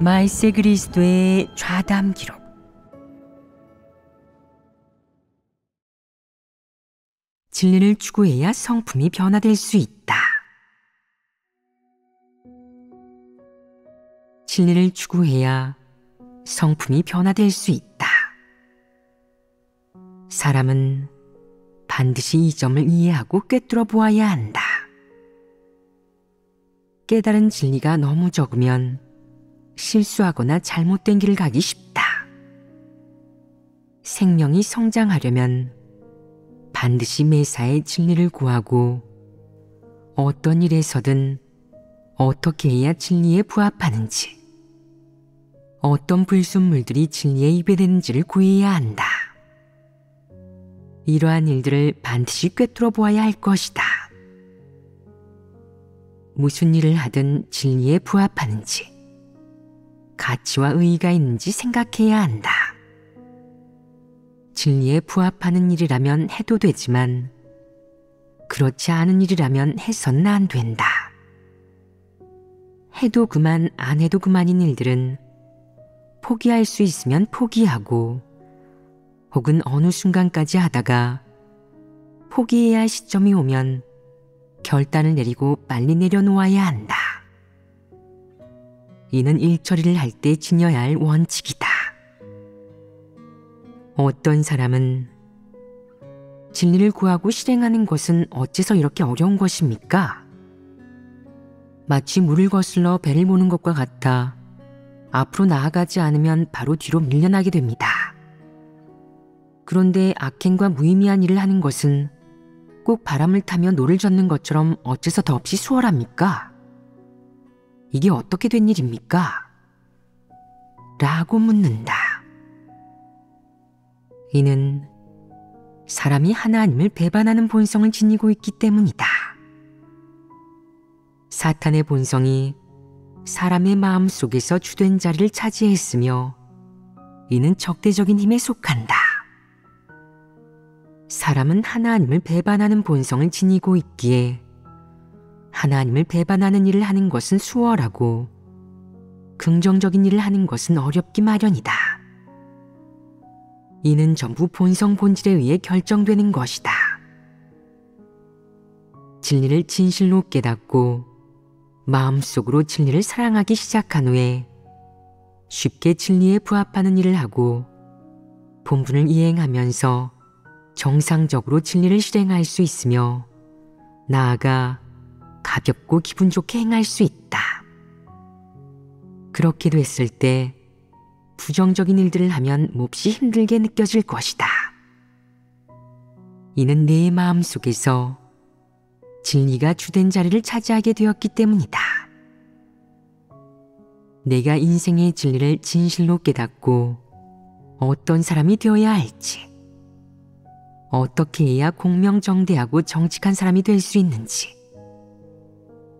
말세 그리스도의 좌담 기록. 진리를 추구해야 성품이 변화될 수 있다. 진리를 추구해야 성품이 변화될 수 있다. 사람은 반드시 이 점을 이해하고 꿰뚫어 보아야 한다. 깨달은 진리가 너무 적으면 실수하거나 잘못된 길을 가기 쉽다. 생명이 성장하려면 반드시 매사에 진리를 구하고 어떤 일에서든 어떻게 해야 진리에 부합하는지, 어떤 불순물들이 진리에 입에되는지를 구해야 한다. 이러한 일들을 반드시 꿰뚫어 보아야 할 것이다. 무슨 일을 하든 진리에 부합하는지, 가치와 의의가 있는지 생각해야 한다. 진리에 부합하는 일이라면 해도 되지만 그렇지 않은 일이라면 해서는 안 된다. 해도 그만 안 해도 그만인 일들은 포기할 수 있으면 포기하고, 혹은 어느 순간까지 하다가 포기해야 할 시점이 오면 결단을 내리고 빨리 내려놓아야 한다. 이는 일처리를 할 때 지녀야 할 원칙이다. 어떤 사람은 진리를 구하고 실행하는 것은 어째서 이렇게 어려운 것입니까? 마치 물을 거슬러 배를 보는 것과 같아 앞으로 나아가지 않으면 바로 뒤로 밀려나게 됩니다. 그런데 악행과 무의미한 일을 하는 것은 꼭 바람을 타며 노를 젓는 것처럼 어째서 더없이 수월합니까? 이게 어떻게 된 일입니까? 라고 묻는다. 이는 사람이 하나님을 배반하는 본성을 지니고 있기 때문이다. 사탄의 본성이 사람의 마음 속에서 주된 자리를 차지했으며 이는 적대적인 힘에 속한다. 사람은 하나님을 배반하는 본성을 지니고 있기에 하나님을 배반하는 일을 하는 것은 수월하고 긍정적인 일을 하는 것은 어렵기 마련이다. 이는 전부 본성 본질에 의해 결정되는 것이다. 진리를 진실로 깨닫고 마음속으로 진리를 사랑하기 시작한 후에 쉽게 진리에 부합하는 일을 하고 본분을 이행하면서 정상적으로 진리를 실행할 수 있으며 나아가 가볍고 기분 좋게 행할 수 있다. 그렇게 됐을 때 부정적인 일들을 하면 몹시 힘들게 느껴질 것이다. 이는 내 마음 속에서 진리가 주된 자리를 차지하게 되었기 때문이다. 내가 인생의 진리를 진실로 깨닫고 어떤 사람이 되어야 할지, 어떻게 해야 공명정대하고 정직한 사람이 될 수 있는지,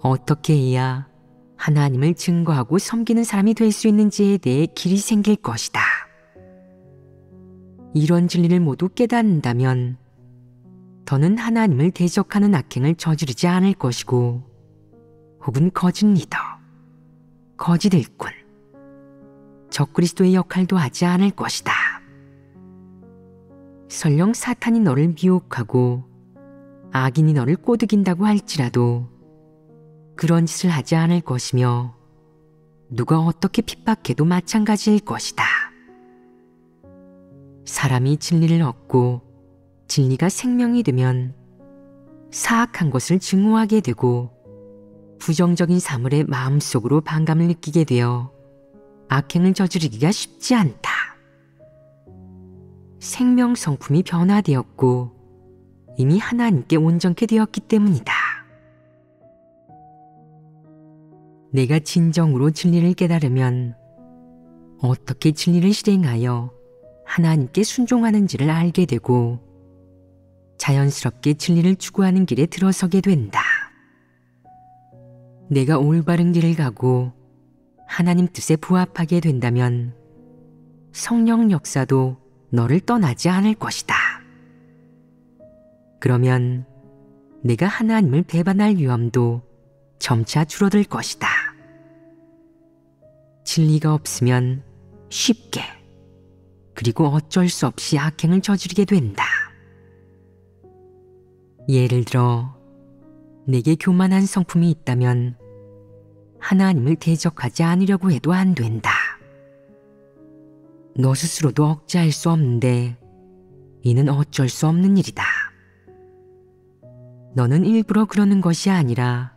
어떻게 해야 하나님을 증거하고 섬기는 사람이 될 수 있는지에 대해 길이 생길 것이다. 이런 진리를 모두 깨닫는다면 더는 하나님을 대적하는 악행을 저지르지 않을 것이고, 혹은 거짓 리더, 거짓 일꾼, 적그리스도의 역할도 하지 않을 것이다. 설령 사탄이 너를 미혹하고 악인이 너를 꼬드긴다고 할지라도 그런 짓을 하지 않을 것이며 누가 어떻게 핍박해도 마찬가지일 것이다. 사람이 진리를 얻고 진리가 생명이 되면 사악한 것을 증오하게 되고 부정적인 사물의 마음속으로 반감을 느끼게 되어 악행을 저지르기가 쉽지 않다. 생명 성품이 변화되었고 이미 하나님께 온전케 되었기 때문이다. 내가 진정으로 진리를 깨달으면 어떻게 진리를 실행하여 하나님께 순종하는지를 알게 되고 자연스럽게 진리를 추구하는 길에 들어서게 된다. 내가 올바른 길을 가고 하나님 뜻에 부합하게 된다면 성령 역사도 너를 떠나지 않을 것이다. 그러면 내가 하나님을 배반할 위험도 점차 줄어들 것이다. 진리가 없으면 쉽게, 그리고 어쩔 수 없이 악행을 저지르게 된다. 예를 들어 내게 교만한 성품이 있다면 하나님을 대적하지 않으려고 해도 안 된다. 너 스스로도 억제할 수 없는데 이는 어쩔 수 없는 일이다. 너는 일부러 그러는 것이 아니라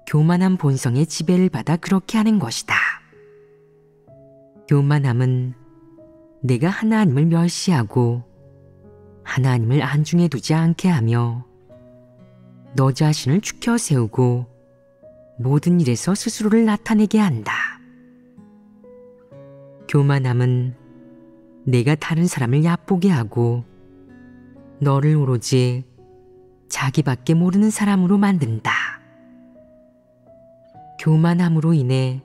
교만한 본성의 지배를 받아 그렇게 하는 것이다. 교만함은 내가 하나님을 멸시하고 하나님을 안중에 두지 않게 하며 너 자신을 축혀 세우고 모든 일에서 스스로를 나타내게 한다. 교만함은 내가 다른 사람을 얕보게 하고 너를 오로지 자기밖에 모르는 사람으로 만든다. 교만함으로 인해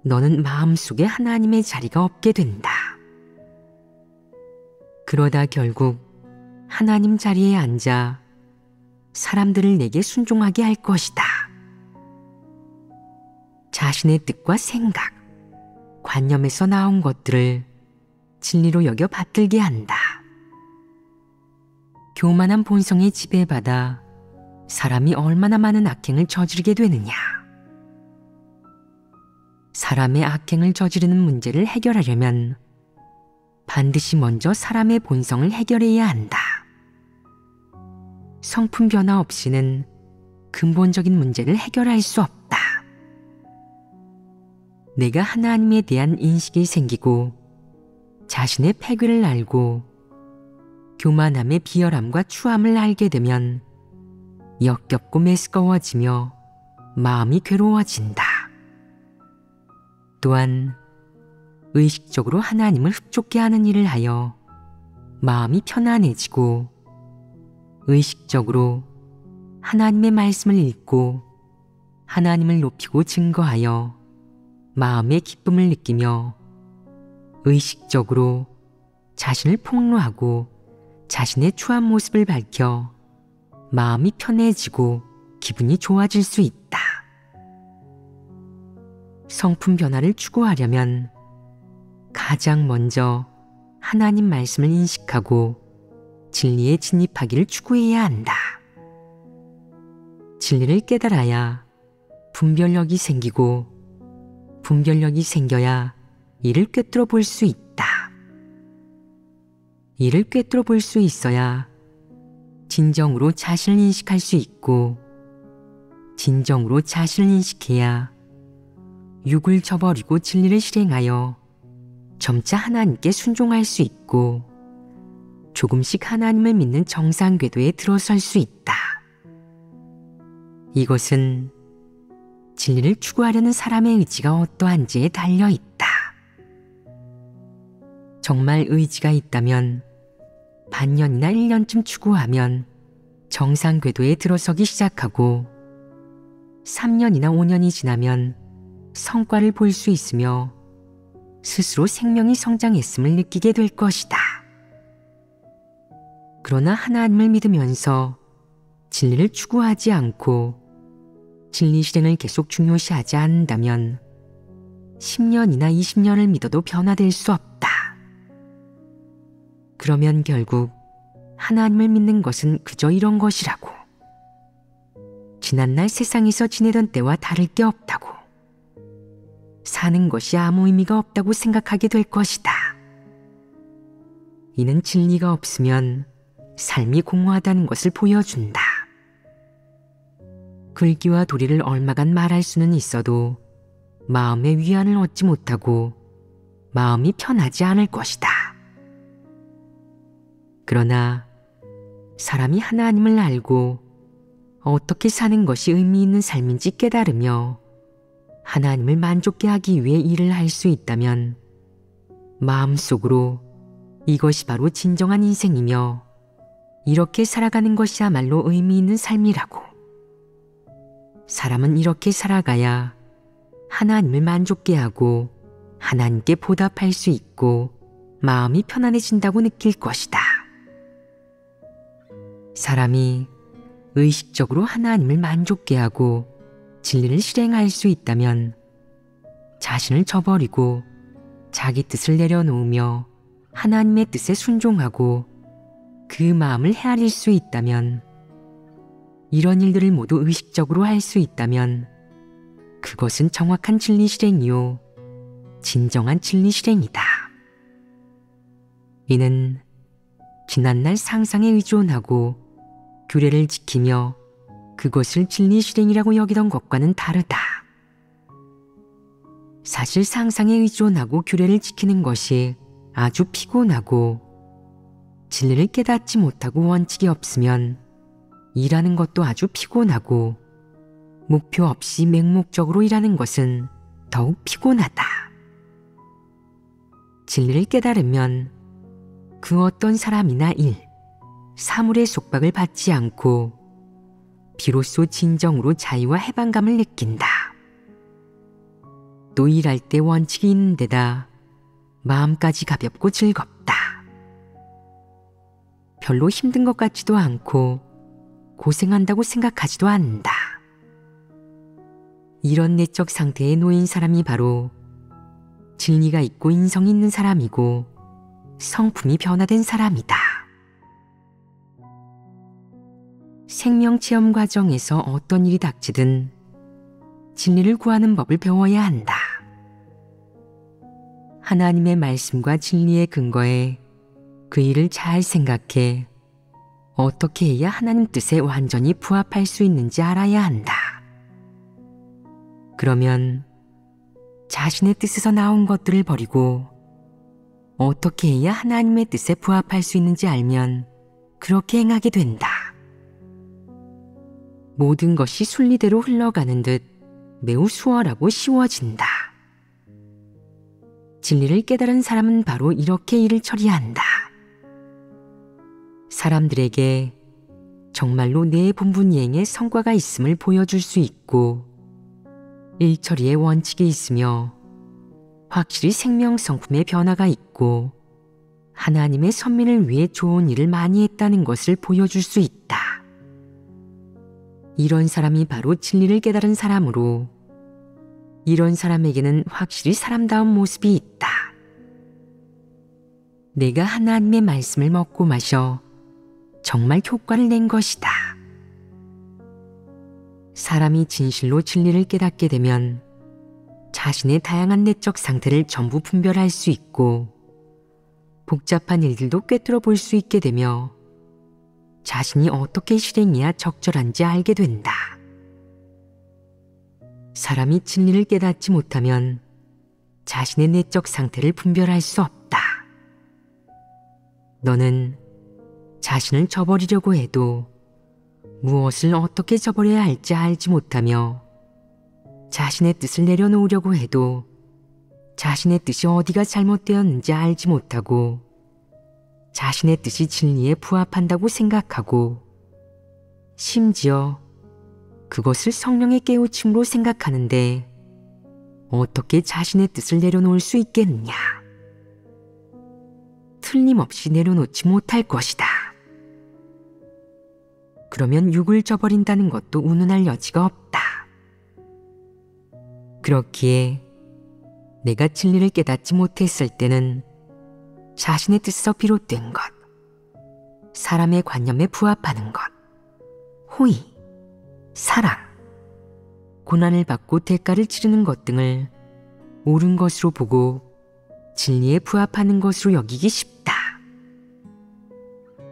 너는 마음속에 하나님의 자리가 없게 된다. 그러다 결국 하나님 자리에 앉아 사람들을 내게 순종하게 할 것이다. 자신의 뜻과 생각, 관념에서 나온 것들을 진리로 여겨 받들게 한다. 교만한 본성에 지배받아 사람이 얼마나 많은 악행을 저지르게 되느냐. 사람의 악행을 저지르는 문제를 해결하려면 반드시 먼저 사람의 본성을 해결해야 한다. 성품 변화 없이는 근본적인 문제를 해결할 수 없다. 내가 하나님에 대한 인식이 생기고 자신의 패귀를 알고 교만함의 비열함과 추함을 알게 되면 역겹고 메스꺼워지며 마음이 괴로워진다. 또한 의식적으로 하나님을 흡족해 하는 일을 하여 마음이 편안해지고 의식적으로 하나님의 말씀을 읽고 하나님을 높이고 증거하여 마음의 기쁨을 느끼며 의식적으로 자신을 폭로하고 자신의 추한 모습을 밝혀 마음이 편해지고 기분이 좋아질 수 있다. 성품 변화를 추구하려면 가장 먼저 하나님 말씀을 인식하고 진리에 진입하기를 추구해야 한다. 진리를 깨달아야 분별력이 생기고 분별력이 생겨야 이를 꿰뚫어 볼 수 있다. 이를 꿰뚫어 볼 수 있어야 진정으로 자신을 인식할 수 있고 진정으로 자신을 인식해야 육을 저버리고 진리를 실행하여 점차 하나님께 순종할 수 있고 조금씩 하나님을 믿는 정상 궤도에 들어설 수 있다. 이것은 진리를 추구하려는 사람의 의지가 어떠한지에 달려 있다. 정말 의지가 있다면 반년이나 1년쯤 추구하면 정상 궤도에 들어서기 시작하고 3년이나 5년이 지나면 성과를 볼 수 있으며 스스로 생명이 성장했음을 느끼게 될 것이다. 그러나 하나님을 믿으면서 진리를 추구하지 않고 진리 실행을 계속 중요시하지 않는다면 10년이나 20년을 믿어도 변화될 수 없다. 그러면 결국 하나님을 믿는 것은 그저 이런 것이라고. 지난날 세상에서 지내던 때와 다를 게 없다고. 사는 것이 아무 의미가 없다고 생각하게 될 것이다. 이는 진리가 없으면 삶이 공허하다는 것을 보여준다. 글귀와 도리를 얼마간 말할 수는 있어도 마음의 위안을 얻지 못하고 마음이 편하지 않을 것이다. 그러나 사람이 하나님을 알고 어떻게 사는 것이 의미 있는 삶인지 깨달으며 하나님을 만족케 하기 위해 일을 할 수 있다면 마음속으로 이것이 바로 진정한 인생이며 이렇게 살아가는 것이야말로 의미 있는 삶이라고. 사람은 이렇게 살아가야 하나님을 만족케 하고 하나님께 보답할 수 있고 마음이 편안해진다고 느낄 것이다. 사람이 의식적으로 하나님을 만족케 하고 진리를 실행할 수 있다면 자신을 저버리고 자기 뜻을 내려놓으며 하나님의 뜻에 순종하고 그 마음을 헤아릴 수 있다면, 이런 일들을 모두 의식적으로 할 수 있다면 그것은 정확한 진리 실행이요 진정한 진리 실행이다. 이는 지난날 상상에 의존하고 규례를 지키며 그것을 진리 실행이라고 여기던 것과는 다르다. 사실 상상에 의존하고 규례를 지키는 것이 아주 피곤하고, 진리를 깨닫지 못하고 원칙이 없으면 일하는 것도 아주 피곤하고, 목표 없이 맹목적으로 일하는 것은 더욱 피곤하다. 진리를 깨달으면 그 어떤 사람이나 일, 사물의 속박을 받지 않고 비로소 진정으로 자유와 해방감을 느낀다. 또 일할 때 원칙이 있는 데다 마음까지 가볍고 즐겁다. 별로 힘든 것 같지도 않고 고생한다고 생각하지도 않는다. 이런 내적 상태에 놓인 사람이 바로 진리가 있고 인성이 있는 사람이고 성품이 변화된 사람이다. 생명체험 과정에서 어떤 일이 닥치든 진리를 구하는 법을 배워야 한다. 하나님의 말씀과 진리의 근거에 그 일을 잘 생각해 어떻게 해야 하나님 뜻에 완전히 부합할 수 있는지 알아야 한다. 그러면 자신의 뜻에서 나온 것들을 버리고 어떻게 해야 하나님의 뜻에 부합할 수 있는지 알면 그렇게 행하게 된다. 모든 것이 순리대로 흘러가는 듯 매우 수월하고 쉬워진다. 진리를 깨달은 사람은 바로 이렇게 일을 처리한다. 사람들에게 정말로 내 본분 이행에 성과가 있음을 보여줄 수 있고, 일 처리에 원칙이 있으며 확실히 생명 성품의 변화가 있고 하나님의 선민을 위해 좋은 일을 많이 했다는 것을 보여줄 수 있다. 이런 사람이 바로 진리를 깨달은 사람으로, 이런 사람에게는 확실히 사람다운 모습이 있다. 내가 하나님의 말씀을 먹고 마셔 정말 효과를 낸 것이다. 사람이 진실로 진리를 깨닫게 되면 자신의 다양한 내적 상태를 전부 분별할 수 있고 복잡한 일들도 꿰뚫어 볼 수 있게 되며 자신이 어떻게 실행해야 적절한지 알게 된다. 사람이 진리를 깨닫지 못하면 자신의 내적 상태를 분별할 수 없다. 너는 자신을 저버리려고 해도 무엇을 어떻게 저버려야 할지 알지 못하며, 자신의 뜻을 내려놓으려고 해도 자신의 뜻이 어디가 잘못되었는지 알지 못하고 자신의 뜻이 진리에 부합한다고 생각하고, 심지어 그것을 성령의 깨우침으로 생각하는데 어떻게 자신의 뜻을 내려놓을 수 있겠느냐? 틀림없이 내려놓지 못할 것이다. 그러면 육을 저버린다는 것도 운운할 여지가 없다. 그렇기에 내가 진리를 깨닫지 못했을 때는 자신의 뜻에서 비롯된 것, 사람의 관념에 부합하는 것, 호의, 사랑, 고난을 받고 대가를 치르는 것 등을 옳은 것으로 보고 진리에 부합하는 것으로 여기기 쉽다.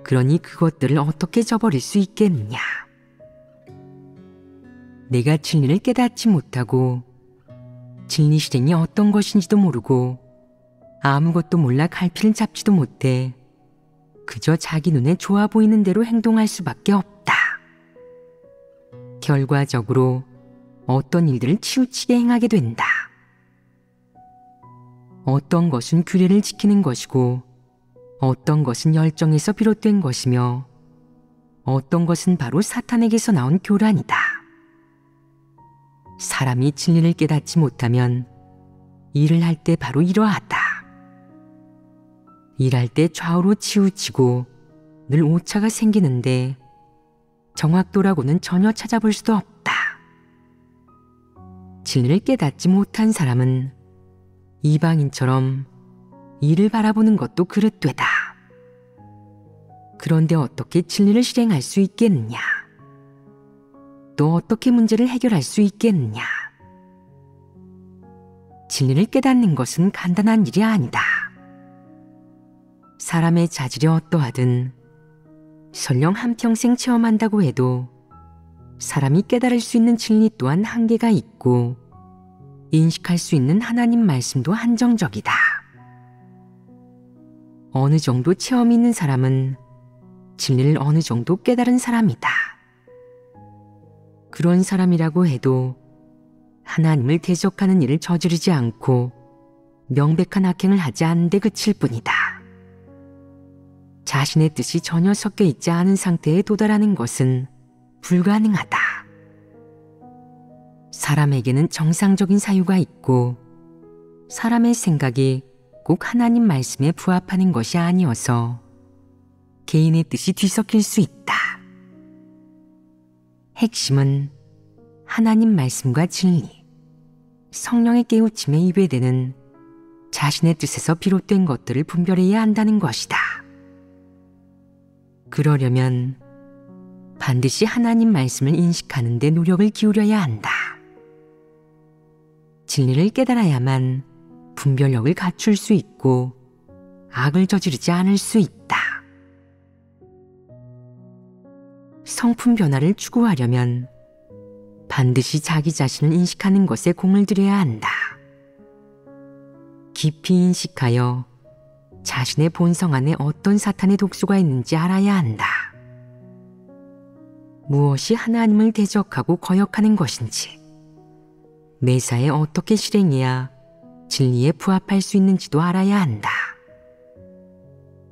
그러니 그것들을 어떻게 저버릴 수 있겠느냐? 내가 진리를 깨닫지 못하고 진리 실행이 어떤 것인지도 모르고 아무것도 몰라 갈피를 잡지도 못해 그저 자기 눈에 좋아 보이는 대로 행동할 수밖에 없다. 결과적으로 어떤 일들을 치우치게 행하게 된다. 어떤 것은 규례를 지키는 것이고 어떤 것은 열정에서 비롯된 것이며 어떤 것은 바로 사탄에게서 나온 교란이다. 사람이 진리를 깨닫지 못하면 일을 할 때 바로 이러하다. 일할 때 좌우로 치우치고 늘 오차가 생기는데 정확도라고는 전혀 찾아볼 수도 없다. 진리를 깨닫지 못한 사람은 이방인처럼 이를 바라보는 것도 그릇되다. 그런데 어떻게 진리를 실행할 수 있겠느냐? 또 어떻게 문제를 해결할 수 있겠느냐? 진리를 깨닫는 것은 간단한 일이 아니다. 사람의 자질이 어떠하든 설령 한평생 체험한다고 해도 사람이 깨달을 수 있는 진리 또한 한계가 있고 인식할 수 있는 하나님 말씀도 한정적이다. 어느 정도 체험이 있는 사람은 진리를 어느 정도 깨달은 사람이다. 그런 사람이라고 해도 하나님을 대적하는 일을 저지르지 않고 명백한 악행을 하지 않은 데 그칠 뿐이다. 자신의 뜻이 전혀 섞여 있지 않은 상태에 도달하는 것은 불가능하다. 사람에게는 정상적인 사유가 있고 사람의 생각이 꼭 하나님 말씀에 부합하는 것이 아니어서 개인의 뜻이 뒤섞일 수 있다. 핵심은 하나님 말씀과 진리, 성령의 깨우침에 입에되는 자신의 뜻에서 비롯된 것들을 분별해야 한다는 것이다. 그러려면 반드시 하나님 말씀을 인식하는 데 노력을 기울여야 한다. 진리를 깨달아야만 분별력을 갖출 수 있고 악을 저지르지 않을 수 있다. 성품 변화를 추구하려면 반드시 자기 자신을 인식하는 것에 공을 들여야 한다. 깊이 인식하여 자신의 본성 안에 어떤 사탄의 독소가 있는지 알아야 한다. 무엇이 하나님을 대적하고 거역하는 것인지, 매사에 어떻게 실행해야 진리에 부합할 수 있는지도 알아야 한다.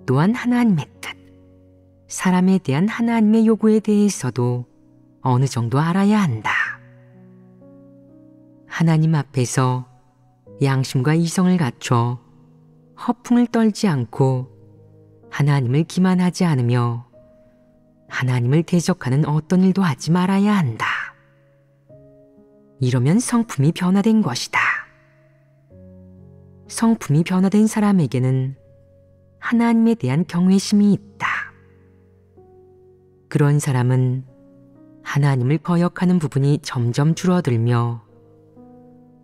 또한 하나님의 뜻, 사람에 대한 하나님의 요구에 대해서도 어느 정도 알아야 한다. 하나님 앞에서 양심과 이성을 갖춰 허풍을 떨지 않고 하나님을 기만하지 않으며 하나님을 대적하는 어떤 일도 하지 말아야 한다. 이러면 성품이 변화된 것이다. 성품이 변화된 사람에게는 하나님에 대한 경외심이 있다. 그런 사람은 하나님을 거역하는 부분이 점점 줄어들며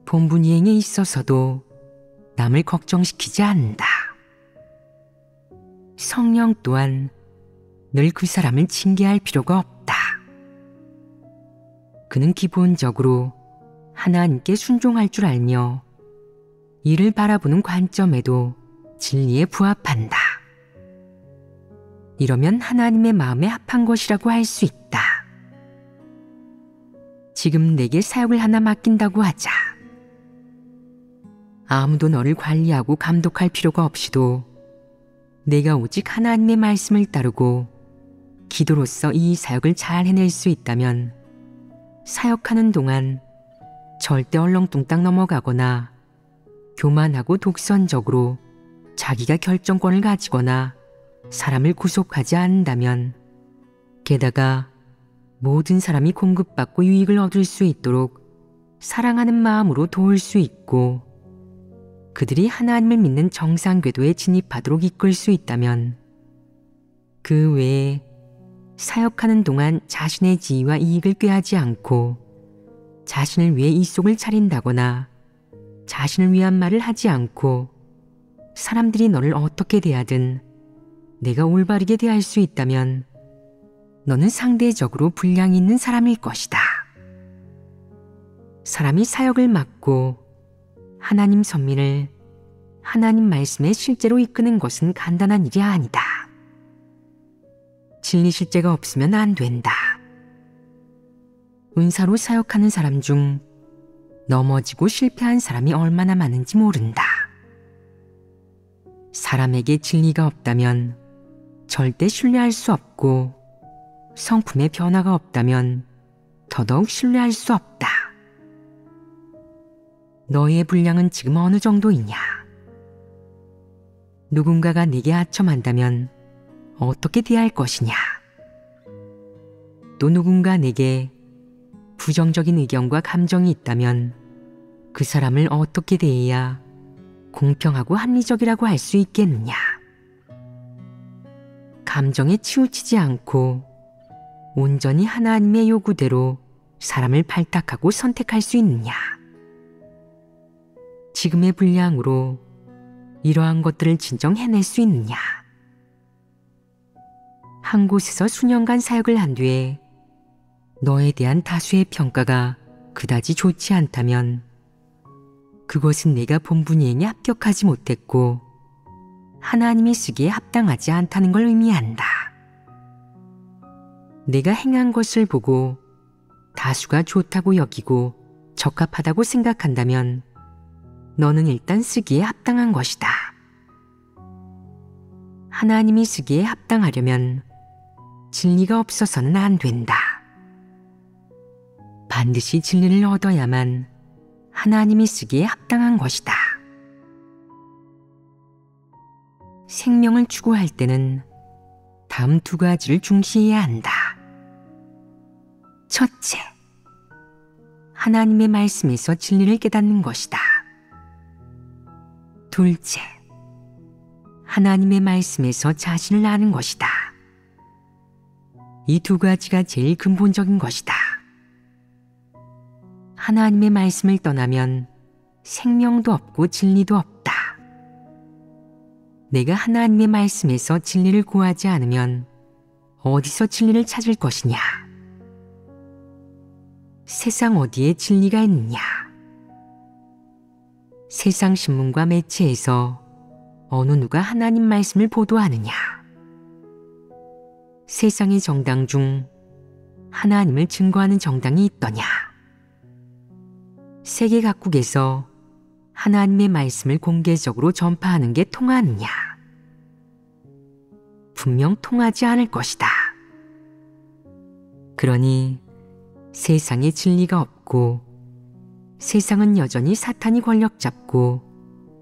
본분 이행에 있어서도 남을 걱정시키지 않는다. 성령 또한 늘 그 사람을 징계할 필요가 없다. 그는 기본적으로 하나님께 순종할 줄 알며 이를 바라보는 관점에도 진리에 부합한다. 이러면 하나님의 마음에 합한 것이라고 할 수 있다. 지금 내게 사역을 하나 맡긴다고 하자. 아무도 너를 관리하고 감독할 필요가 없이도 내가 오직 하나님의 말씀을 따르고 기도로서 이 사역을 잘 해낼 수 있다면 사역하는 동안 절대 얼렁뚱땅 넘어가거나 교만하고 독선적으로 자기가 결정권을 가지거나 사람을 구속하지 않는다면, 게다가 모든 사람이 공급받고 유익을 얻을 수 있도록 사랑하는 마음으로 도울 수 있고 그들이 하나님을 믿는 정상 궤도에 진입하도록 이끌 수 있다면, 그 외에 사역하는 동안 자신의 지위와 이익을 꾀하지 않고 자신을 위해 입속을 차린다거나 자신을 위한 말을 하지 않고 사람들이 너를 어떻게 대하든 내가 올바르게 대할 수 있다면 너는 상대적으로 분량이 있는 사람일 것이다. 사람이 사역을 맡고 하나님 선민을 하나님 말씀에 실제로 이끄는 것은 간단한 일이 아니다. 진리 실제가 없으면 안 된다. 은사로 사역하는 사람 중 넘어지고 실패한 사람이 얼마나 많은지 모른다. 사람에게 진리가 없다면 절대 신뢰할 수 없고 성품의 변화가 없다면 더더욱 신뢰할 수 없다. 너의 분량은 지금 어느 정도이냐? 누군가가 네게 하첨한다면 어떻게 대할 것이냐? 또 누군가 내게 부정적인 의견과 감정이 있다면 그 사람을 어떻게 대해야 공평하고 합리적이라고 할 수 있겠느냐? 감정에 치우치지 않고 온전히 하나님의 요구대로 사람을 발탁하고 선택할 수 있느냐? 지금의 분량으로 이러한 것들을 진정 해낼 수 있느냐? 한 곳에서 수년간 사역을 한 뒤에 너에 대한 다수의 평가가 그다지 좋지 않다면 그것은 내가 본 분야에 합격하지 못했고 하나님이 쓰기에 합당하지 않다는 걸 의미한다. 내가 행한 것을 보고 다수가 좋다고 여기고 적합하다고 생각한다면 너는 일단 쓰기에 합당한 것이다. 하나님이 쓰기에 합당하려면 진리가 없어서는 안 된다. 반드시 진리를 얻어야만 하나님이 쓰기에 합당한 것이다. 생명을 추구할 때는 다음 두 가지를 중시해야 한다. 첫째, 하나님의 말씀에서 진리를 깨닫는 것이다. 둘째, 하나님의 말씀에서 자신을 아는 것이다. 이 두 가지가 제일 근본적인 것이다. 하나님의 말씀을 떠나면 생명도 없고 진리도 없다. 내가 하나님의 말씀에서 진리를 구하지 않으면 어디서 진리를 찾을 것이냐? 세상 어디에 진리가 있느냐? 세상 신문과 매체에서 어느 누가 하나님 말씀을 보도하느냐? 세상의 정당 중 하나님을 증거하는 정당이 있더냐? 세계 각국에서 하나님의 말씀을 공개적으로 전파하는 게 통하느냐? 분명 통하지 않을 것이다. 그러니 세상에 진리가 없고 세상은 여전히 사탄이 권력 잡고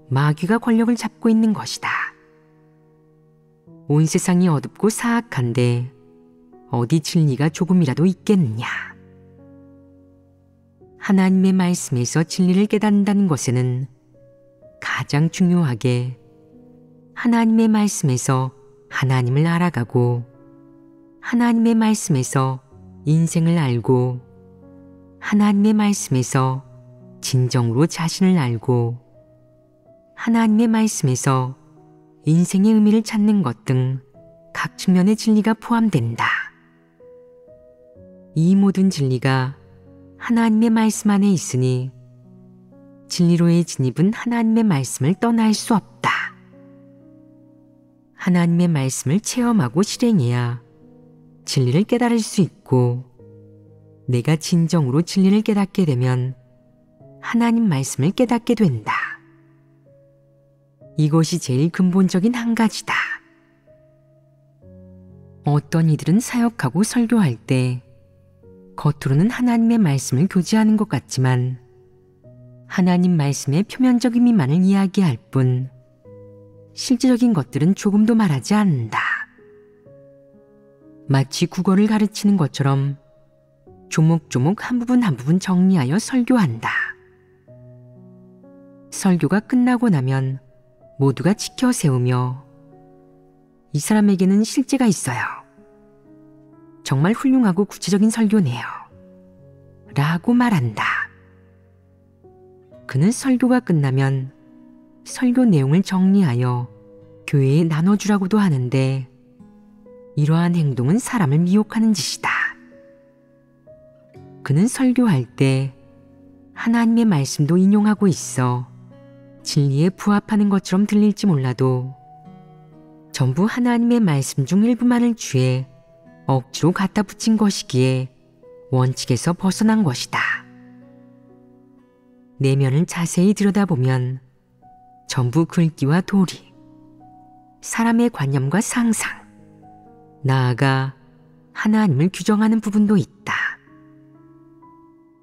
마귀가 권력을 잡고 있는 것이다. 온 세상이 어둡고 사악한데 어디 진리가 조금이라도 있겠느냐? 하나님의 말씀에서 진리를 깨닫는다는 것에는 가장 중요하게 하나님의 말씀에서 하나님을 알아가고 하나님의 말씀에서 인생을 알고 하나님의 말씀에서 진정으로 자신을 알고 하나님의 말씀에서 인생의 의미를 찾는 것 등 각 측면의 진리가 포함된다. 이 모든 진리가 하나님의 말씀 안에 있으니 진리로의 진입은 하나님의 말씀을 떠날 수 없다. 하나님의 말씀을 체험하고 실행해야 진리를 깨달을 수 있고 내가 진정으로 진리를 깨닫게 되면 하나님 말씀을 깨닫게 된다. 이것이 제일 근본적인 한 가지다. 어떤 이들은 사역하고 설교할 때 겉으로는 하나님의 말씀을 교제하는 것 같지만 하나님 말씀의 표면적 의미만을 이야기할 뿐 실제적인 것들은 조금도 말하지 않는다. 마치 국어를 가르치는 것처럼 조목조목 한 부분 한 부분 정리하여 설교한다. 설교가 끝나고 나면 모두가 지켜 세우며 이 사람에게는 실제가 있어요. 정말 훌륭하고 구체적인 설교네요. 라고 말한다. 그는 설교가 끝나면 설교 내용을 정리하여 교회에 나눠주라고도 하는데 이러한 행동은 사람을 미혹하는 짓이다. 그는 설교할 때 하나님의 말씀도 인용하고 있어 진리에 부합하는 것처럼 들릴지 몰라도 전부 하나님의 말씀 중 일부만을 주에 억지로 갖다 붙인 것이기에 원칙에서 벗어난 것이다. 내면을 자세히 들여다보면 전부 글귀와 도리, 사람의 관념과 상상, 나아가 하나님을 규정하는 부분도 있다.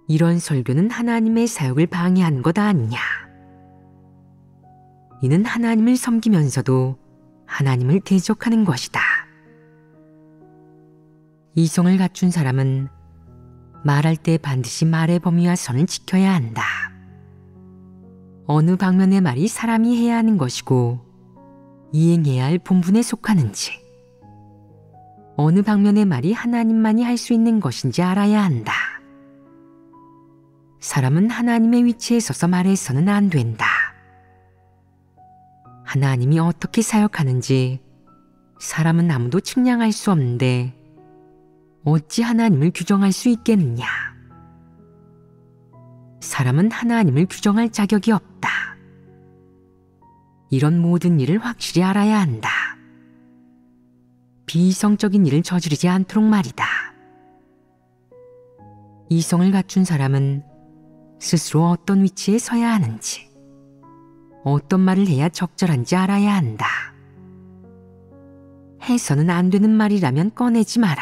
이런 설교는 하나님의 사역을 방해하는 것 아니냐. 이는 하나님을 섬기면서도 하나님을 대적하는 것이다. 이성을 갖춘 사람은 말할 때 반드시 말의 범위와 선을 지켜야 한다. 어느 방면의 말이 사람이 해야 하는 것이고 이행해야 할 본분에 속하는지, 어느 방면의 말이 하나님만이 할 수 있는 것인지 알아야 한다. 사람은 하나님의 위치에 서서 말해서는 안 된다. 하나님이 어떻게 사역하는지 사람은 아무도 측량할 수 없는데 어찌 하나님을 규정할 수 있겠느냐. 사람은 하나님을 규정할 자격이 없다. 이런 모든 일을 확실히 알아야 한다. 비이성적인 일을 저지르지 않도록 말이다. 이성을 갖춘 사람은 스스로 어떤 위치에 서야 하는지, 어떤 말을 해야 적절한지 알아야 한다. 해서는 안 되는 말이라면 꺼내지 마라.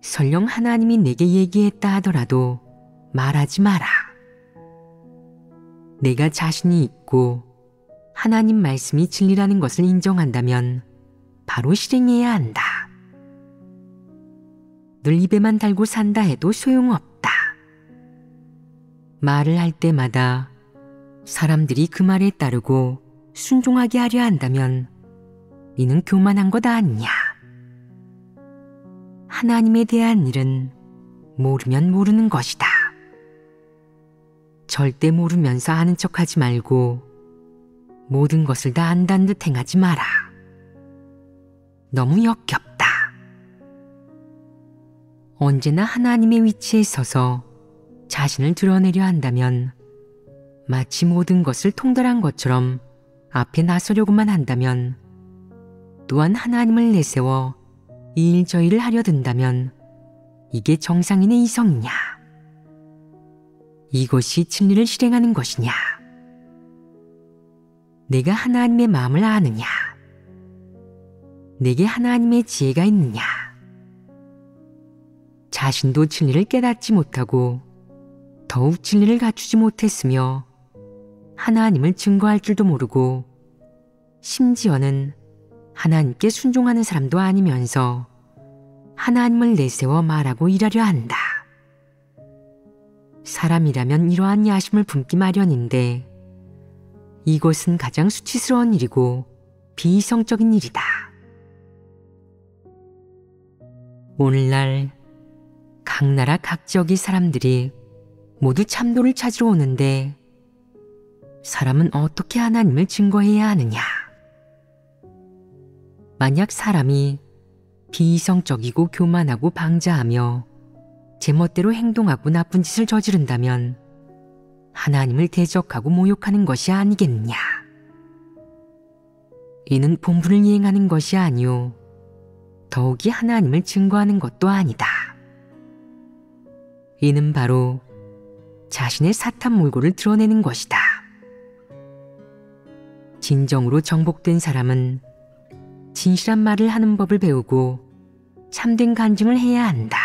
설령 하나님이 내게 얘기했다 하더라도 말하지 마라. 내가 자신이 있고 하나님 말씀이 진리라는 것을 인정한다면 바로 실행해야 한다. 늘 입에만 달고 산다 해도 소용없다. 말을 할 때마다 사람들이 그 말에 따르고 순종하게 하려 한다면 이는 교만한 것 아니냐. 하나님에 대한 일은 모르면 모르는 것이다. 절대 모르면서 아는 척하지 말고 모든 것을 다 안다는 듯 행하지 마라. 너무 역겹다. 언제나 하나님의 위치에 서서 자신을 드러내려 한다면, 마치 모든 것을 통달한 것처럼 앞에 나서려고만 한다면, 또한 하나님을 내세워 이 일 저 일을 하려 든다면 이게 정상인의 이성이냐? 이것이 진리를 실행하는 것이냐? 내가 하나님의 마음을 아느냐? 내게 하나님의 지혜가 있느냐? 자신도 진리를 깨닫지 못하고 더욱 진리를 갖추지 못했으며 하나님을 증거할 줄도 모르고 심지어는 하나님께 순종하는 사람도 아니면서 하나님을 내세워 말하고 일하려 한다. 사람이라면 이러한 야심을 품기 마련인데 이것은 가장 수치스러운 일이고 비이성적인 일이다. 오늘날 각 나라 각 지역의 사람들이 모두 참도를 찾으러 오는데 사람은 어떻게 하나님을 증거해야 하느냐? 만약 사람이 비이성적이고 교만하고 방자하며 제멋대로 행동하고 나쁜 짓을 저지른다면 하나님을 대적하고 모욕하는 것이 아니겠느냐? 이는 본분을 이행하는 것이 아니오 더욱이 하나님을 증거하는 것도 아니다. 이는 바로 자신의 사탄 몰골을 드러내는 것이다. 진정으로 정복된 사람은 진실한 말을 하는 법을 배우고 참된 간증을 해야 한다.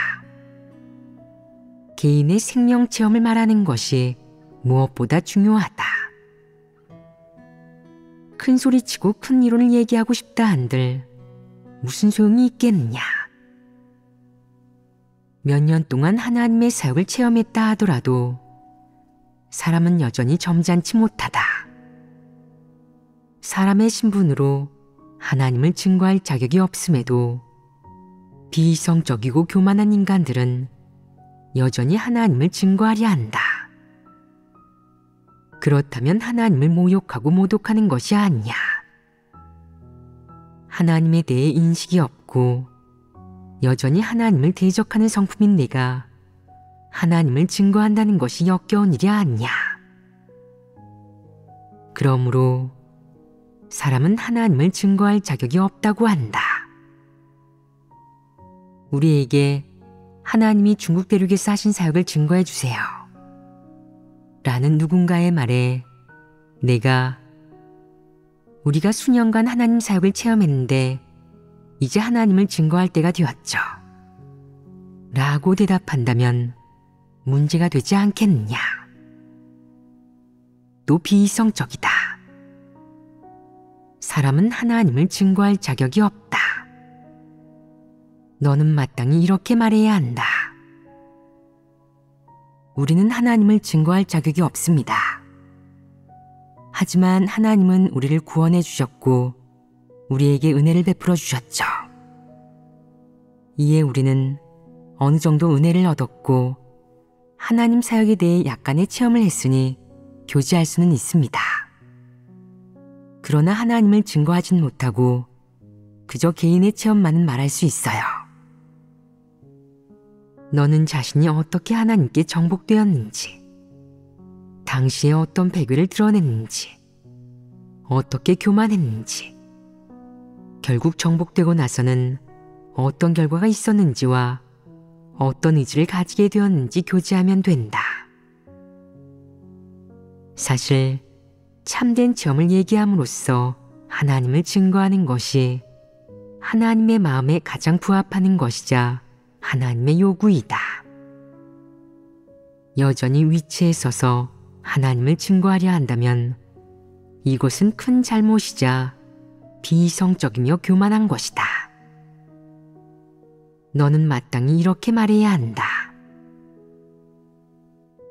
개인의 생명 체험을 말하는 것이 무엇보다 중요하다. 큰 소리치고 큰 이론을 얘기하고 싶다 한들 무슨 소용이 있겠느냐. 몇 년 동안 하나님의 사역을 체험했다 하더라도 사람은 여전히 점잖지 못하다. 사람의 신분으로 하나님을 증거할 자격이 없음에도 비이성적이고 교만한 인간들은 여전히 하나님을 증거하려 한다. 그렇다면 하나님을 모욕하고 모독하는 것이 아니냐. 하나님에 대해 인식이 없고 여전히 하나님을 대적하는 성품인 내가 하나님을 증거한다는 것이 역겨운 일이 아니냐. 그러므로 사람은 하나님을 증거할 자격이 없다고 한다. 우리에게 하나님이 중국 대륙에서 하신 사역을 증거해 주세요. 라는 누군가의 말에 우리가 수년간 하나님 사역을 체험했는데 이제 하나님을 증거할 때가 되었죠. 라고 대답한다면 문제가 되지 않겠느냐. 또 비이성적이다. 사람은 하나님을 증거할 자격이 없다. 너는 마땅히 이렇게 말해야 한다. 우리는 하나님을 증거할 자격이 없습니다. 하지만 하나님은 우리를 구원해 주셨고 우리에게 은혜를 베풀어 주셨죠. 이에 우리는 어느 정도 은혜를 얻었고 하나님 사역에 대해 약간의 체험을 했으니 교제할 수는 있습니다. 그러나 하나님을 증거하진 못하고 그저 개인의 체험만은 말할 수 있어요. 너는 자신이 어떻게 하나님께 정복되었는지, 당시에 어떤 배교를 드러냈는지, 어떻게 교만했는지, 결국 정복되고 나서는 어떤 결과가 있었는지와 어떤 의지를 가지게 되었는지 교제하면 된다. 사실 참된 체험을 얘기함으로써 하나님을 증거하는 것이 하나님의 마음에 가장 부합하는 것이자 하나님의 요구이다. 여전히 위치에 서서 하나님을 증거하려 한다면 이것은 큰 잘못이자 비이성적이며 교만한 것이다. 너는 마땅히 이렇게 말해야 한다.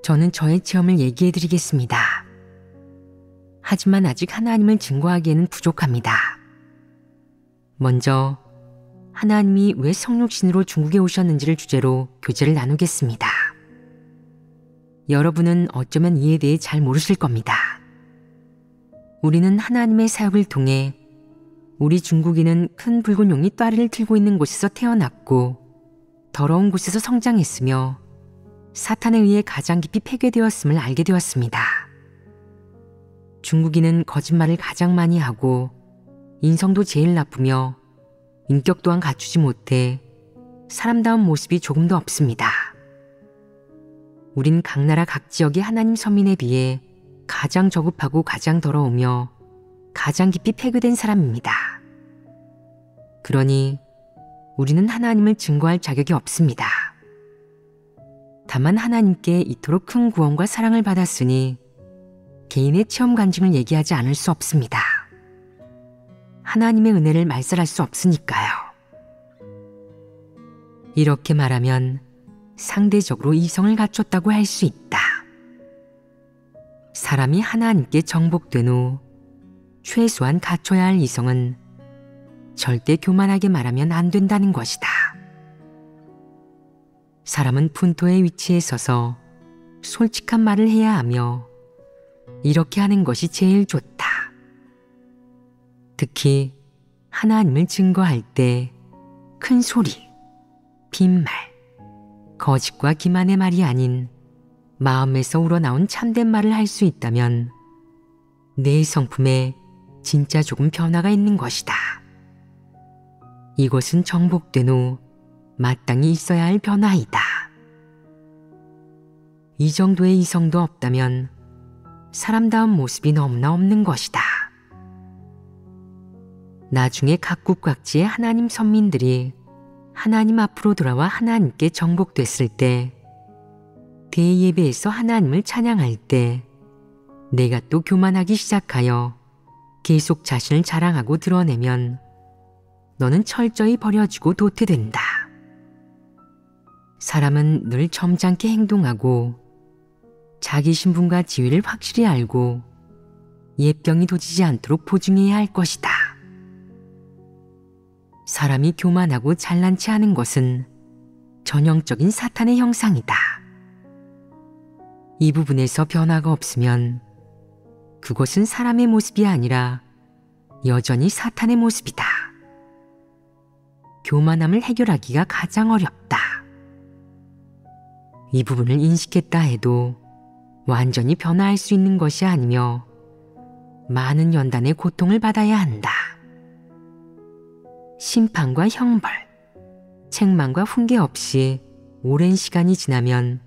저는 저의 체험을 얘기해 드리겠습니다. 하지만 아직 하나님을 증거하기에는 부족합니다. 먼저 하나님이 왜 성육신으로 중국에 오셨는지를 주제로 교제를 나누겠습니다. 여러분은 어쩌면 이에 대해 잘 모르실 겁니다. 우리는 하나님의 사역을 통해 우리 중국인은 큰 붉은 용이 따리를 들고 있는 곳에서 태어났고 더러운 곳에서 성장했으며 사탄에 의해 가장 깊이 폐괴되었음을 알게 되었습니다. 중국인은 거짓말을 가장 많이 하고 인성도 제일 나쁘며 인격 또한 갖추지 못해 사람다운 모습이 조금도 없습니다. 우린 각 나라 각 지역의 하나님 선민에 비해 가장 저급하고 가장 더러우며 가장 깊이 폐괴된 사람입니다. 그러니 우리는 하나님을 증거할 자격이 없습니다. 다만 하나님께 이토록 큰 구원과 사랑을 받았으니 개인의 체험 간증을 얘기하지 않을 수 없습니다. 하나님의 은혜를 말살할 수 없으니까요. 이렇게 말하면 상대적으로 이성을 갖췄다고 할 수 있다. 사람이 하나님께 정복된 후 최소한 갖춰야 할 이성은 절대 교만하게 말하면 안 된다는 것이다. 사람은 분토의 위치에 서서 솔직한 말을 해야 하며 이렇게 하는 것이 제일 좋다. 특히 하나님을 증거할 때 큰 소리, 빈말, 거짓과 기만의 말이 아닌 마음에서 우러나온 참된 말을 할 수 있다면 내 성품에 진짜 조금 변화가 있는 것이다. 이것은 정복된 후 마땅히 있어야 할 변화이다. 이 정도의 이성도 없다면 사람다운 모습이 너무나 없는 것이다. 나중에 각국 각지의 하나님 선민들이 하나님 앞으로 돌아와 하나님께 정복됐을 때 대예배에서 하나님을 찬양할 때 내가 또 교만하기 시작하여 계속 자신을 자랑하고 드러내면 너는 철저히 버려지고 도태된다. 사람은 늘 점잖게 행동하고 자기 신분과 지위를 확실히 알고 예병이 도지지 않도록 보증해야 할 것이다. 사람이 교만하고 잘난 체 하는 것은 전형적인 사탄의 형상이다. 이 부분에서 변화가 없으면 그것은 사람의 모습이 아니라 여전히 사탄의 모습이다. 교만함을 해결하기가 가장 어렵다. 이 부분을 인식했다 해도 완전히 변화할 수 있는 것이 아니며 많은 연단의 고통을 받아야 한다. 심판과 형벌, 책망과 훈계 없이 오랜 시간이 지나면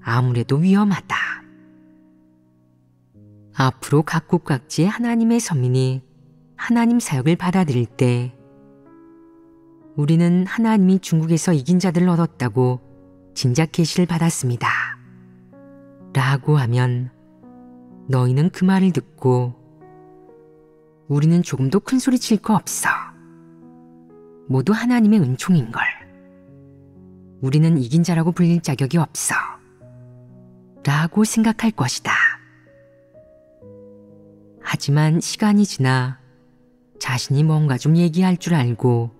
아무래도 위험하다. 앞으로 각국 각지의 하나님의 선민이 하나님 사역을 받아들일 때 우리는 하나님이 중국에서 이긴 자들을 얻었다고 진작 계시를 받았습니다. 라고 하면 너희는 그 말을 듣고 우리는 조금도 큰 소리 칠 거 없어. 모두 하나님의 은총인걸. 우리는 이긴 자라고 불릴 자격이 없어. 라고 생각할 것이다. 하지만 시간이 지나 자신이 뭔가 좀 얘기할 줄 알고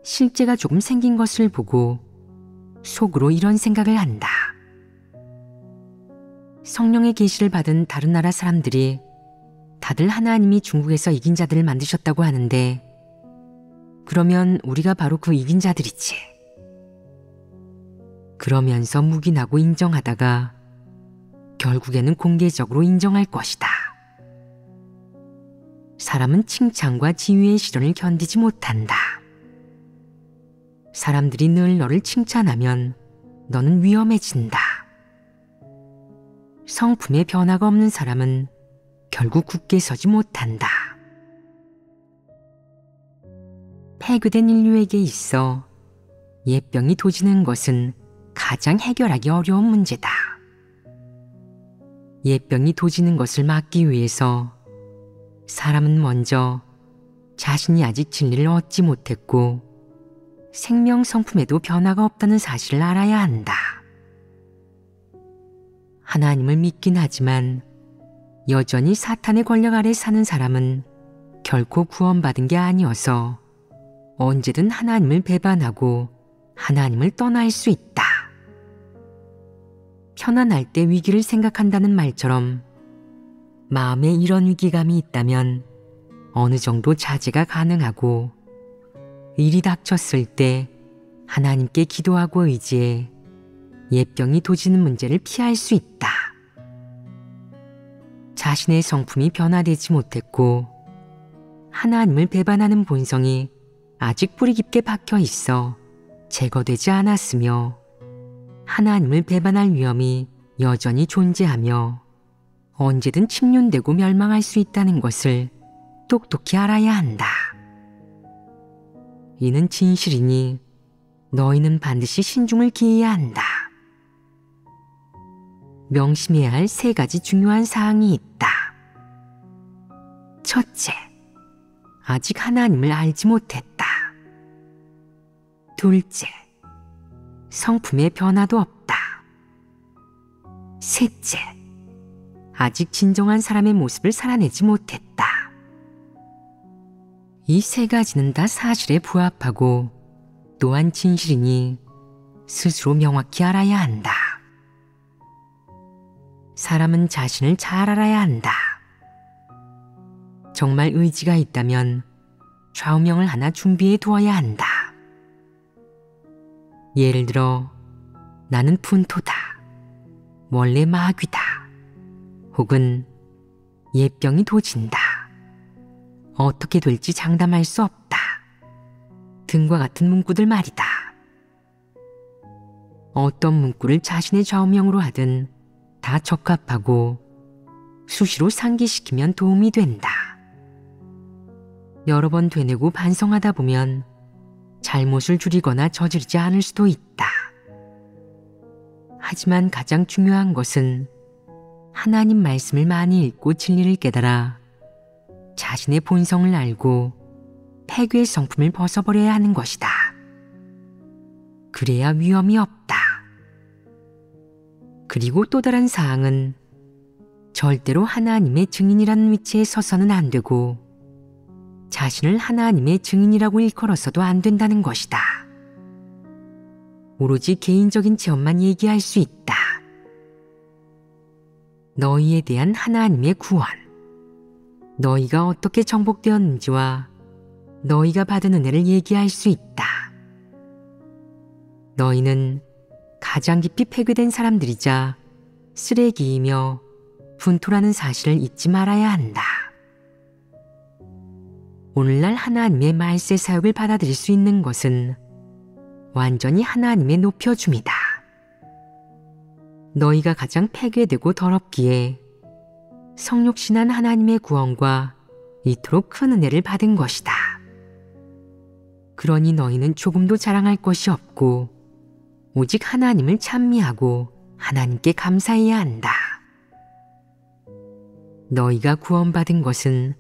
실제가 조금 생긴 것을 보고 속으로 이런 생각을 한다. 성령의 계시를 받은 다른 나라 사람들이 다들 하나님이 중국에서 이긴 자들을 만드셨다고 하는데, 그러면 우리가 바로 그 이긴 자들이지. 그러면서 묵인하고 인정하다가 결국에는 공개적으로 인정할 것이다. 사람은 칭찬과 지위의 시련을 견디지 못한다. 사람들이 늘 너를 칭찬하면 너는 위험해진다. 성품에 변화가 없는 사람은 결국 굳게 서지 못한다. 폐괴된 인류에게 있어 옛병이 도지는 것은 가장 해결하기 어려운 문제다. 옛병이 도지는 것을 막기 위해서 사람은 먼저 자신이 아직 진리를 얻지 못했고 생명 성품에도 변화가 없다는 사실을 알아야 한다. 하나님을 믿긴 하지만 여전히 사탄의 권력 아래 사는 사람은 결코 구원받은 게 아니어서 언제든 하나님을 배반하고 하나님을 떠날 수 있다. 편안할 때 위기를 생각한다는 말처럼 마음에 이런 위기감이 있다면 어느 정도 자제가 가능하고 일이 닥쳤을 때 하나님께 기도하고 의지해 옛병이 도지는 문제를 피할 수 있다. 자신의 성품이 변화되지 못했고 하나님을 배반하는 본성이 아직 뿌리 깊게 박혀 있어 제거되지 않았으며 하나님을 배반할 위험이 여전히 존재하며 언제든 침륜되고 멸망할 수 있다는 것을 똑똑히 알아야 한다. 이는 진실이니 너희는 반드시 신중을 기해야 한다. 명심해야 할 3가지 중요한 사항이 있다. 첫째, 아직 하나님을 알지 못했다. 둘째, 성품의 변화도 없다. 셋째, 아직 진정한 사람의 모습을 살아내지 못했다. 이 3가지는 다 사실에 부합하고 또한 진실이니 스스로 명확히 알아야 한다. 사람은 자신을 잘 알아야 한다. 정말 의지가 있다면 좌우명을 하나 준비해 두어야 한다. 예를 들어 나는 분토다, 원래 마귀다, 혹은 옛병이 도진다, 어떻게 될지 장담할 수 없다 등과 같은 문구들 말이다. 어떤 문구를 자신의 좌우명으로 하든 다 적합하고 수시로 상기시키면 도움이 된다. 여러 번 되뇌고 반성하다 보면 잘못을 줄이거나 저지르지 않을 수도 있다. 하지만 가장 중요한 것은 하나님 말씀을 많이 읽고 진리를 깨달아 자신의 본성을 알고 폐괴의 성품을 벗어버려야 하는 것이다. 그래야 위험이 없다. 그리고 또 다른 사항은 절대로 하나님의 증인이라는 위치에 서서는 안 되고 자신을 하나님의 증인이라고 일컬어서도 안 된다는 것이다. 오로지 개인적인 체험만 얘기할 수 있다. 너희에 대한 하나님의 구원, 너희가 어떻게 정복되었는지와 너희가 받은 은혜를 얘기할 수 있다. 너희는 가장 깊이 폐괴된 사람들이자 쓰레기이며 분토라는 사실을 잊지 말아야 한다. 오늘날 하나님의 말세 사역을 받아들일 수 있는 것은 완전히 하나님의 높여줌이다. 너희가 가장 폐괴되고 더럽기에 성육신한 하나님의 구원과 이토록 큰 은혜를 받은 것이다. 그러니 너희는 조금도 자랑할 것이 없고 오직 하나님을 찬미하고 하나님께 감사해야 한다. 너희가 구원받은 것은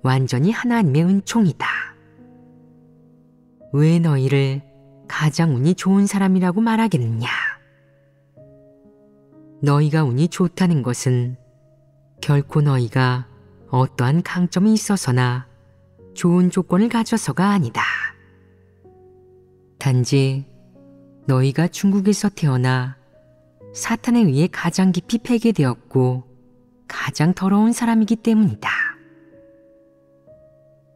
완전히 하나님의 은총이다. 왜 너희를 가장 운이 좋은 사람이라고 말하겠느냐? 너희가 운이 좋다는 것은 결코 너희가 어떠한 강점이 있어서나 좋은 조건을 가져서가 아니다. 단지 너희가 중국에서 태어나 사탄에 의해 가장 깊이 폐괴되었고 가장 더러운 사람이기 때문이다.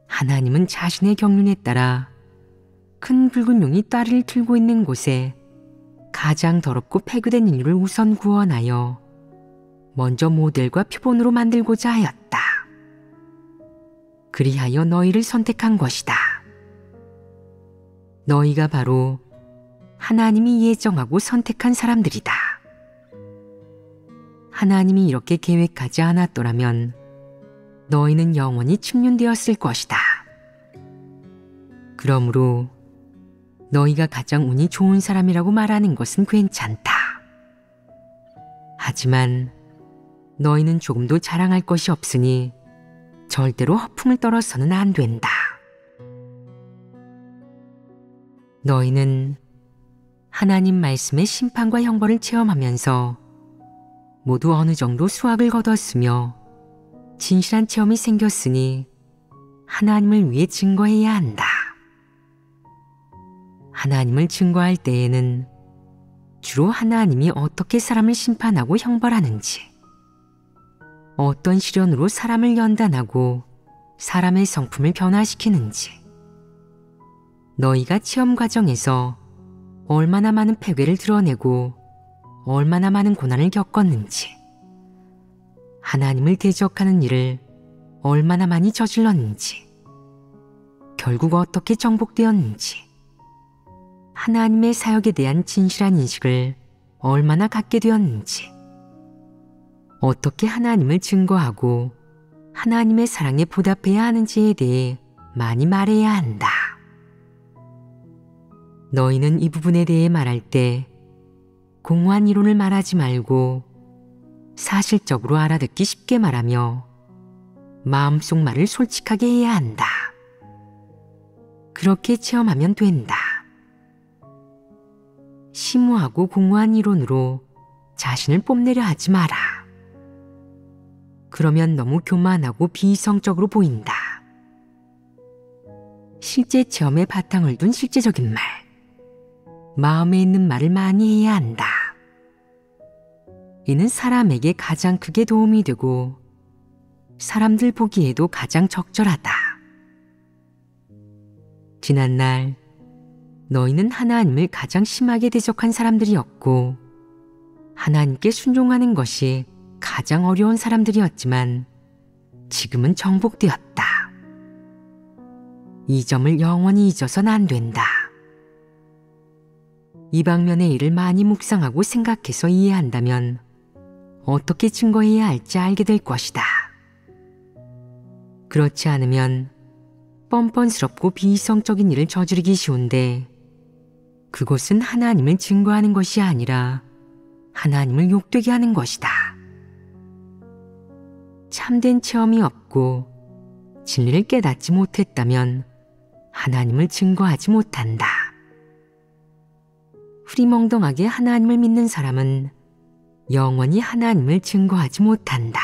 하나님은 자신의 경륜에 따라 큰 붉은 용이 따리를 틀고 있는 곳에 가장 더럽고 폐괴된 인류를 우선 구원하여 먼저 모델과 표본으로 만들고자 하였다. 그리하여 너희를 선택한 것이다. 너희가 바로 하나님이 예정하고 선택한 사람들이다. 하나님이 이렇게 계획하지 않았더라면 너희는 영원히 침륜되었을 것이다. 그러므로 너희가 가장 운이 좋은 사람이라고 말하는 것은 괜찮다. 하지만 너희는 조금도 자랑할 것이 없으니 절대로 허풍을 떨어서는 안 된다. 너희는 하나님 말씀의 심판과 형벌을 체험하면서 모두 어느 정도 수확을 거뒀으며 진실한 체험이 생겼으니 하나님을 위해 증거해야 한다. 하나님을 증거할 때에는 주로 하나님이 어떻게 사람을 심판하고 형벌하는지, 어떤 시련으로 사람을 연단하고 사람의 성품을 변화시키는지, 너희가 체험 과정에서 얼마나 많은 폐괴를 드러내고 얼마나 많은 고난을 겪었는지, 하나님을 대적하는 일을 얼마나 많이 저질렀는지, 결국 어떻게 정복되었는지, 하나님의 사역에 대한 진실한 인식을 얼마나 갖게 되었는지, 어떻게 하나님을 증거하고 하나님의 사랑에 보답해야 하는지에 대해 많이 말해야 한다. 너희는 이 부분에 대해 말할 때 공허한 이론을 말하지 말고 사실적으로 알아듣기 쉽게 말하며 마음속 말을 솔직하게 해야 한다. 그렇게 체험하면 된다. 심오하고 공허한 이론으로 자신을 뽐내려 하지 마라. 그러면 너무 교만하고 비이성적으로 보인다. 실제 체험에 바탕을 둔 실제적인 말, 마음에 있는 말을 많이 해야 한다. 이는 사람에게 가장 크게 도움이 되고 사람들 보기에도 가장 적절하다. 지난날 너희는 하나님을 가장 심하게 대적한 사람들이었고 하나님께 순종하는 것이 가장 어려운 사람들이었지만 지금은 정복되었다. 이 점을 영원히 잊어서는 안 된다. 이 방면의 일을 많이 묵상하고 생각해서 이해한다면 어떻게 증거해야 할지 알게 될 것이다. 그렇지 않으면 뻔뻔스럽고 비이성적인 일을 저지르기 쉬운데 그것은 하나님을 증거하는 것이 아니라 하나님을 욕되게 하는 것이다. 참된 체험이 없고 진리를 깨닫지 못했다면 하나님을 증거하지 못한다. 흐리멍덩하게 하나님을 믿는 사람은 영원히 하나님을 증거하지 못한다.